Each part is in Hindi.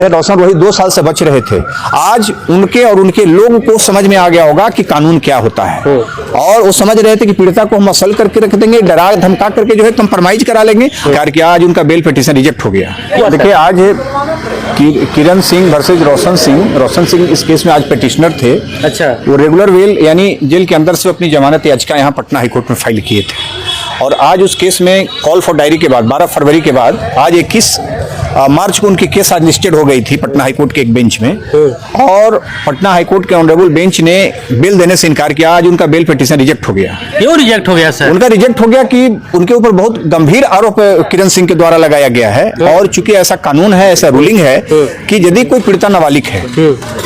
रोशन रोही 2 साल से बच रहे थे। आज उनके और उनके लोगों को समझ में आ गया होगा कि कानून क्या होता है और वो समझ रहे थे कि पीड़िता को हम असल करके रख देंगे, डरा धमका करके जो है कंप्रोमाइज करा लेंगे। कि आज उनका बेल पिटीशन रिजेक्ट हो गया। देखिए, आज किरण सिंह वर्सेज रोशन सिंह इस केस में आज पिटिशनर थे। अच्छा, वो रेगुलर बेल यानी जेल के अंदर से अपनी जमानत याचिका यहाँ पटना हाईकोर्ट में फाइल किए थे और आज उस केस में कॉल फॉर डायरी के बाद 12 फरवरी के बाद आज 21 मार्च को उनकी केस आज लिस्टेड हो गई थी पटना हाईकोर्ट के एक बेंच में और पटना हाईकोर्ट के ऑनरेबल बेंच ने बेल देने से इनकार किया। आज उनका बेल पिटीशन रिजेक्ट हो गया। क्यों रिजेक्ट हो गया सर? उनका रिजेक्ट हो गया कि उनके ऊपर बहुत गंभीर आरोप किरण सिंह के द्वारा लगाया गया है और चूंकि ऐसा कानून है, ऐसा रूलिंग है कि यदि कोई पीड़िता नाबालिग है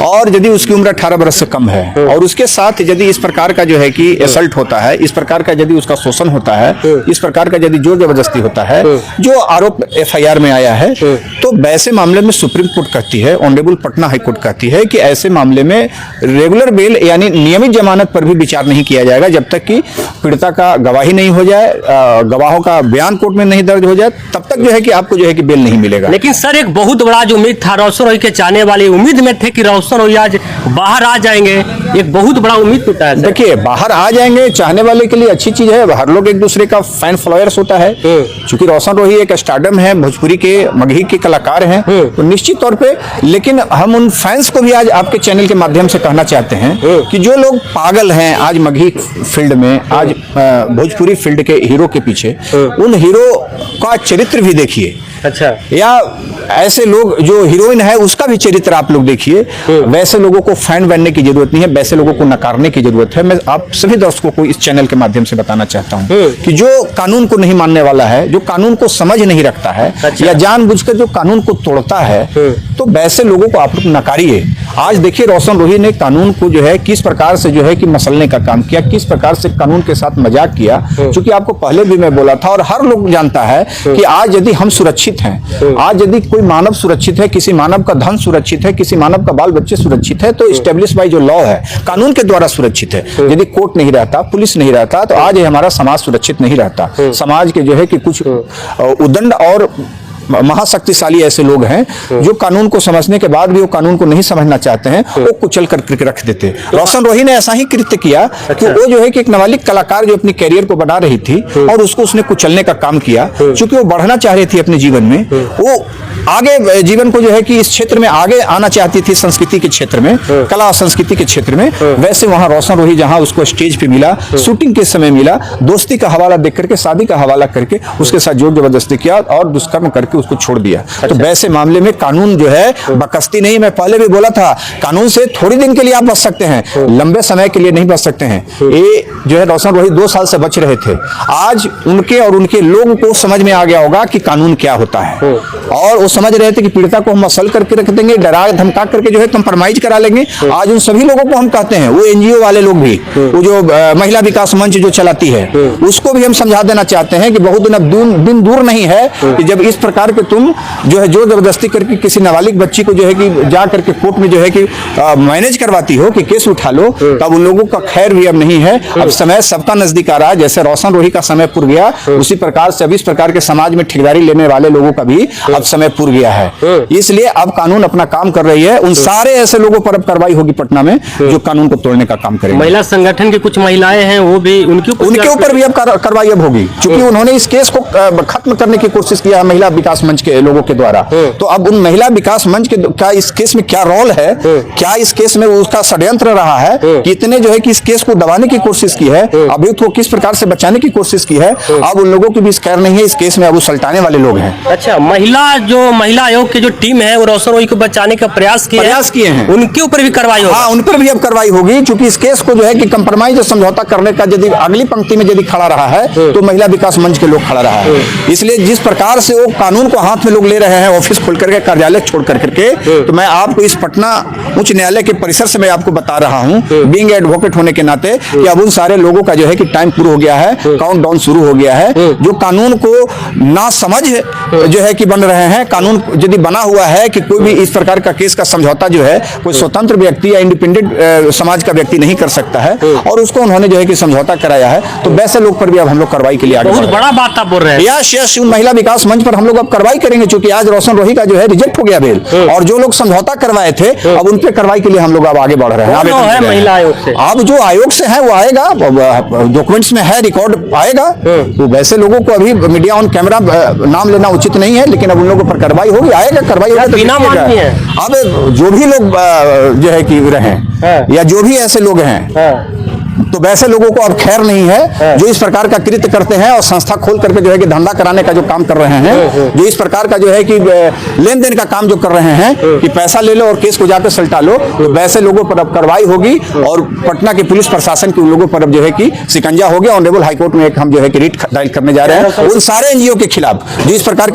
और यदि उसकी उम्र 18 वर्ष से कम है और उसके साथ यदि इस प्रकार का जो है कि असल्ट होता है, इस प्रकार का यदि उसका शोषण होता है, इस प्रकार का यदि जोर जबरदस्ती होता है, जो आरोप FIR में आया है, तो वैसे मामले में सुप्रीम कोर्ट कहती है, ऑनरेबल पटना हाई कोर्ट कहती है कि ऐसे मामले में रेगुलर बेल यानी नियमित जमानत पर भी विचार नहीं किया जाएगा जब तक कि पीड़िता का गवाही नहीं हो जाए, गवाहों का बयान कोर्ट में नहीं दर्ज हो जाए, तब तक जो है कि आपको जो है कि बेल नहीं मिलेगा। लेकिन सर, एक बहुत बड़ा जो उम्मीद था, रोशन रोही के चाहने वाली उम्मीद में थे कि रोशन रोही आज बाहर आ जाएंगे, एक बहुत बड़ा उम्मीद टूटा है। देखिए, बाहर आ जाएंगे चाहने वाले के लिए अच्छी चीज है, हर लोग एक दूसरे का फैन फॉलोअर्स होता है। चूंकि रोशन रोही एक स्टारडम है, भोजपुरी के मगही के कलाकार हैं, तो निश्चित तौर पे, लेकिन हम उन फैंस को भी आज आपके चैनल के माध्यम से कहना चाहते हैं कि जो लोग पागल हैं आज मगही फील्ड में, आज भोजपुरी फील्ड के हीरो के पीछे, उन हीरो का चरित्र भी देखिए। अच्छा, या ऐसे लोग जो हीरोइन है उसका भी चरित्र आप लोग देखिए। वैसे लोगों को फैन बनने की जरूरत नहीं है, वैसे लोगों को नकारने की जरूरत है। मैं आप सभी दर्शकों को इस चैनल के माध्यम से बताना चाहता हूं कि जो कानून को नहीं मानने वाला है, जो कानून को समझ नहीं रखता है, अच्छा, या जानबूझकर जो कानून को तोड़ता है, तो वैसे लोगों को आप लोग नकारिए। आज देखिए, रोशन रोही ने कानून को जो है किस प्रकार से जो है कि मसलने का काम किया, किस प्रकार से कानून के साथ मजाक किया। क्योंकि आपको पहले भी मैं बोला था और हर लोग जानता है कि आज यदि हम सुरक्षित हैं, आज यदि कोई मानव सुरक्षित है, किसी मानव का धन सुरक्षित है, किसी मानव का बाल बच्चे सुरक्षित है, तो एस्टेब्लिश बाय जो लॉ है, कानून के द्वारा सुरक्षित है। यदि कोर्ट नहीं रहता, पुलिस नहीं रहता, तो आज हमारा समाज सुरक्षित नहीं रहता। समाज के जो है कि कुछ उदंड और महाशक्तिशाली ऐसे लोग हैं जो कानून को समझने के बाद भी वो कानून को नहीं समझना चाहते हैं, वो कुचल कर रख देते। रोशन रोही ने ऐसा ही कृत्य किया कि वो जो है कि एक नाबालिग कलाकार जो अपनी कैरियर को बढ़ा रही थी और उसको उसने कुचलने का काम किया। क्योंकि वो बढ़ना चाह रही थी अपने जीवन में, वो आगे जीवन को जो है कि इस क्षेत्र में आगे आना चाहती थी, संस्कृति के क्षेत्र में, कला और संस्कृति के क्षेत्र में। वैसे वहां रोशन रोही जहां उसको स्टेज पे मिला, शूटिंग के समय मिला, दोस्ती का हवाला देख करके, शादी का हवाला करके उसके साथ जोर जबरदस्ती किया और दुष्कर्म करके उसको छोड़ दिया। तो वैसे मामले में कानून जो है बकस्ती नहीं। मैं पहले भी बोला था, कानून से थोड़ी दिन के लिए आप बच सकते हैं, लंबे समय के लिए नहीं बच सकते हैं। ये जो है रोशन रोही 2 साल से बच रहे थे। आज उनके और उनके लोगों को समझ में आ गया होगा कि कानून क्या होता है और वो समझ रहे थे कि पीड़िता को हम असल करके रख देंगे, डरा धमका करके जो है कंप्रोमाइज करा लेंगे। आज उन सभी लोगों को हम कहते हैं, वो NGO वाले लोग भी, वो जो महिला विकास मंच जो चलाती है, उसको भी हम समझा देना चाहते हैं कि बहुत दिन दूर नहीं है कि जब इस प्रकार के तुम जो है जोर जबरदस्ती करके किसी नाबालिग बच्ची को जो है कि जा करके कोर्ट में जो है कि मैनेज करवाती हो कि केस उठा लो, तब उन लोगों का खैर भी अब नहीं है। अब समय सबका नजदीक आ रहा है। जैसे रोशन रोही का समय पूर गया, उसी प्रकार से अब इस प्रकार के समाज में ठेकेदारी लेने वाले लोगों का भी अब समय पूर गया है। इसलिए अब कानून अपना काम कर रही है। उन सारे ऐसे लोगों पर अब कार्रवाई होगी पटना में जो कानून को तोड़ने का काम करेंगे। महिला संगठन की कुछ महिलाएं हैं, वो भी उनके ऊपर भी अब कार्रवाई अब होगी, क्योंकि उन्होंने इस केस को खत्म करने की कोशिश किया है महिला विकास मंच के लोगों के द्वारा। तो अब उन महिला विकास मंच के का इस केस में क्या रोल है, क्या इस केस में उसका षड्यंत्र रहा है, कितने जो है कि इस केस को दबाने की कोशिश की है, अभियुक्त को किस प्रकार से बचाने की कोशिश की है, अब उन लोगों की भी खैर नहीं है। इस केस में अब उलटाने वाले लोग हैं। अच्छा, महिला आयोग की जो टीम है वो रोशन रोही को बचाने का प्रयास किए हैं, उनके ऊपर भी कार्रवाई होगी। हाँ, उन पर भी अब कार्रवाई होगी, क्योंकि इस केस को जो है कि कंप्रोमाइज समझौता करने का यदि अगली पंक्ति में यदि खड़ा रहा है तो महिला विकास मंच के लोग खड़ा रहा है। इसलिए जिस प्रकार से वो कानून को हाथ में लोग ले रहे हैं, ऑफिस खोल करके, कार्यालय छोड़ करके, तो मैं आपको इस पटना उच्च न्यायालय के परिसर से मैं आपको बता रहा हूं, बीइंग एडवोकेट होने के नाते, कि अब उन सारे लोगों का जो है कि टाइम पूरा हो गया है, काउंटडाउन शुरू हो गया है। जो कानून को ना समझ जो है कि बन रहे हैं, कानून यदि बना हुआ है कि कोई भी इस प्रकार का केस का समझौता जो है कोई स्वतंत्र व्यक्ति या इंडिपेंडेंट समाज का व्यक्ति नहीं कर सकता है, और उसको उन्होंने जो है कि समझौता कराया है, तो वैसे लोग पर भी अब हम लोग कार्रवाई के लिए आगे बहुत बड़ा बात आप बोल रहे हैं। यस, महिला विकास मंच पर हम लोग अब कार्रवाई करेंगे, क्योंकि आज रोशन रोही का जो है रिजेक्ट हो गया बेल, और जो लोग समझौता करवाए थे अब उन पे कार्रवाई के लिए हम लोग अब आगे बढ़ रहे हैं। कौन आवेदन है कर रहे हैं। महिला आयोग से? अब जो आयोग से है वो आएगा, डॉक्यूमेंट्स में है, रिकॉर्ड आएगा। तो वैसे लोगों को अभी मीडिया ऑन कैमरा नाम लेना उचित नहीं है, लेकिन अब उन लोगों पर कार्रवाई होगी, आएगा, कार्रवाई होगी तो बिना देखिएगा। माननीय है। अब जो भी लोग जो है कि रहे या जो भी ऐसे लोग हैं, तो वैसे लोगों को अब खैर नहीं है जो इस प्रकार का कृत्य करते हैं और संस्था खोल करके जो है कि धंधा कराने का जो काम कर रहे हैं, जो इस प्रकार का जो है कि लेन देन का काम जो कर रहे हैं कि पैसा ले लो और केस को जाकर सलटा लो, तो वैसे लोगों पर अब कार्रवाई होगी और पटना के पुलिस प्रशासन के उन लोगों पर अब जो है कि शिकंजा हो गया। ऑनरेबल हाईकोर्ट में एक हम जो है कि रिट दायर करने जा रहे हैं उन सारे एनजीओ के खिलाफ जो इस प्रकार के